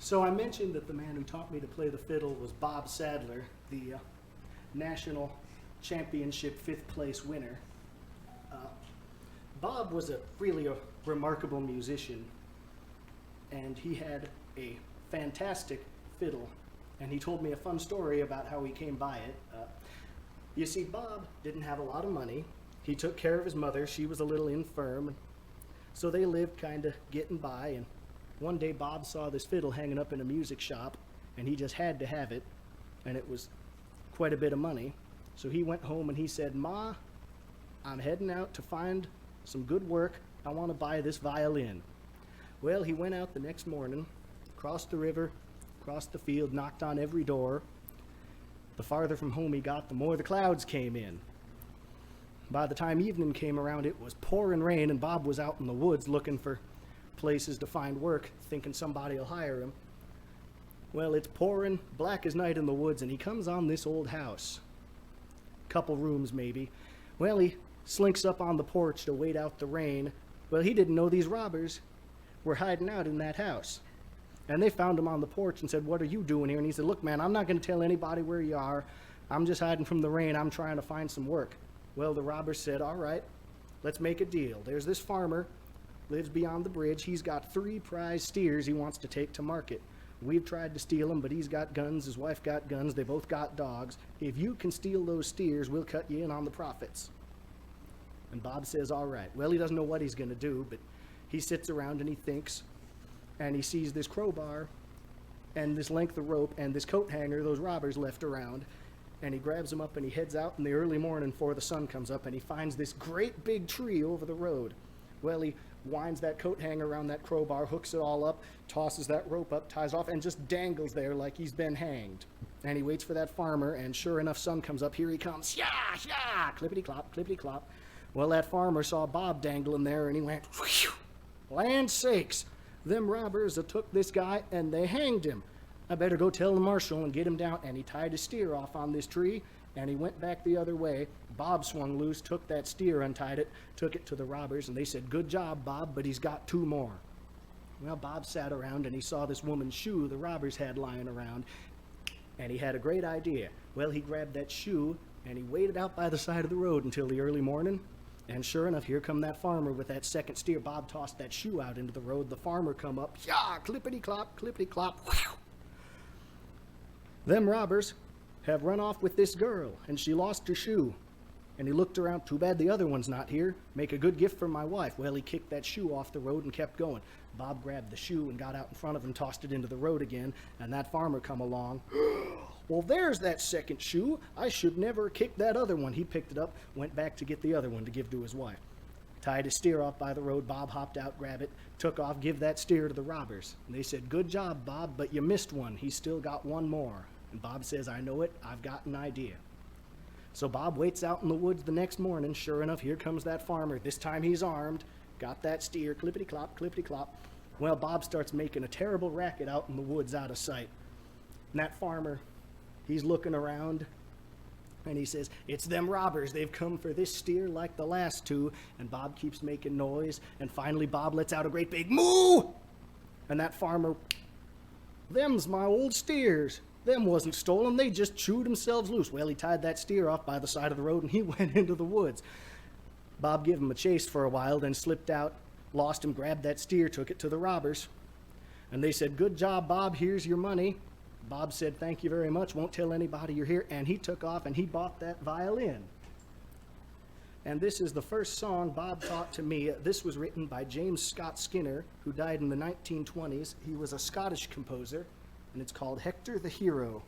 So I mentioned that the man who taught me to play the fiddle was Bob Sadler, the national championship 5th place winner. Bob was really a remarkable musician, and he had a fantastic fiddle, and he told me a fun story about how he came by it. You see, Bob didn't have a lot of money. He took care of his mother. She was a little infirm, so they lived kind of getting by, and one day Bob saw this fiddle hanging up in a music shop, and he just had to have it, and it was quite a bit of money. So he went home and he said, "Ma, I'm heading out to find some good work. I want to buy this violin." Well, he went out the next morning, crossed the river, crossed the field, knocked on every door. The farther from home he got, the more the clouds came in. By the time evening came around, it was pouring rain, and Bob was out in the woods looking for places to find work, thinking somebody will hire him. Well, it's pouring black as night in the woods, and he comes on this old house. Couple rooms, maybe. Well, he slinks up on the porch to wait out the rain. Well, he didn't know these robbers were hiding out in that house. And they found him on the porch and said, "What are you doing here?" And he said, "Look, man, I'm not going to tell anybody where you are. I'm just hiding from the rain. I'm trying to find some work." Well, the robbers said, "All right, let's make a deal. There's this farmer, lives beyond the bridge. He's got 3 prize steers he wants to take to market. We've tried to steal them, but he's got guns, his wife got guns, they both got dogs. If you can steal those steers, we'll cut you in on the profits." And Bob says, "All right." Well, he doesn't know what he's going to do, but he sits around and he thinks, and he sees this crowbar and this length of rope and this coat hanger those robbers left around, and he grabs them up and he heads out in the early morning before the sun comes up, and he finds this great big tree over the road. Well, he winds that coat hanger around that crowbar, hooks it all up, tosses that rope up, ties off, and just dangles there like he's been hanged. And he waits for that farmer, and sure enough, sun comes up. Here he comes. Yeah, yeah, clippity-clop, clippity-clop. Well, that farmer saw Bob dangling there, and he went, "Whew, land sakes, them robbers took this guy, and they hanged him. I better go tell the marshal and get him down." And he tied his steer off on this tree, and he went back the other way. Bob swung loose, took that steer, untied it, took it to the robbers, and they said, "Good job, Bob, but he's got 2 more. Well, Bob sat around, and he saw this woman's shoe the robbers had lying around, and he had a great idea. Well, he grabbed that shoe, and he waited out by the side of the road until the early morning, and sure enough, here come that farmer with that second steer. Bob tossed that shoe out into the road. The farmer come up, yeah, clippity-clop, clippity-clop, whew. Them robbers have run off with this girl, and she lost her shoe. And he looked around, too bad the other one's not here. Make a good gift for my wife. Well, he kicked that shoe off the road and kept going. Bob grabbed the shoe and got out in front of him, tossed it into the road again, and that farmer come along. "Well, there's that second shoe. I should never kick that other one." He picked it up, went back to get the other one to give to his wife. Tied his steer off by the road. Bob hopped out, grabbed it, took off, give that steer to the robbers. And they said, "Good job, Bob, but you missed one. He's still got 1 more. And Bob says, "I know it. I've got an idea." So Bob waits out in the woods the next morning. Sure enough, here comes that farmer. This time he's armed, got that steer, clippity-clop, clippity-clop. Well, Bob starts making a terrible racket out in the woods out of sight. And that farmer, he's looking around, and he says, "It's them robbers. They've come for this steer like the last 2. And Bob keeps making noise, and finally Bob lets out a great big moo! And that farmer, "Them's my old steers. Them wasn't stolen. They just chewed themselves loose." Well, he tied that steer off by the side of the road, and he went into the woods. Bob gave him a chase for a while, then slipped out, lost him, grabbed that steer, took it to the robbers. And they said, "Good job, Bob. Here's your money." Bob said, "Thank you very much. Won't tell anybody you're here." And he took off, and he bought that violin. And this is the first song Bob taught to me. This was written by James Scott Skinner, who died in the 1920s. He was a Scottish composer, and it's called "Hector the Hero."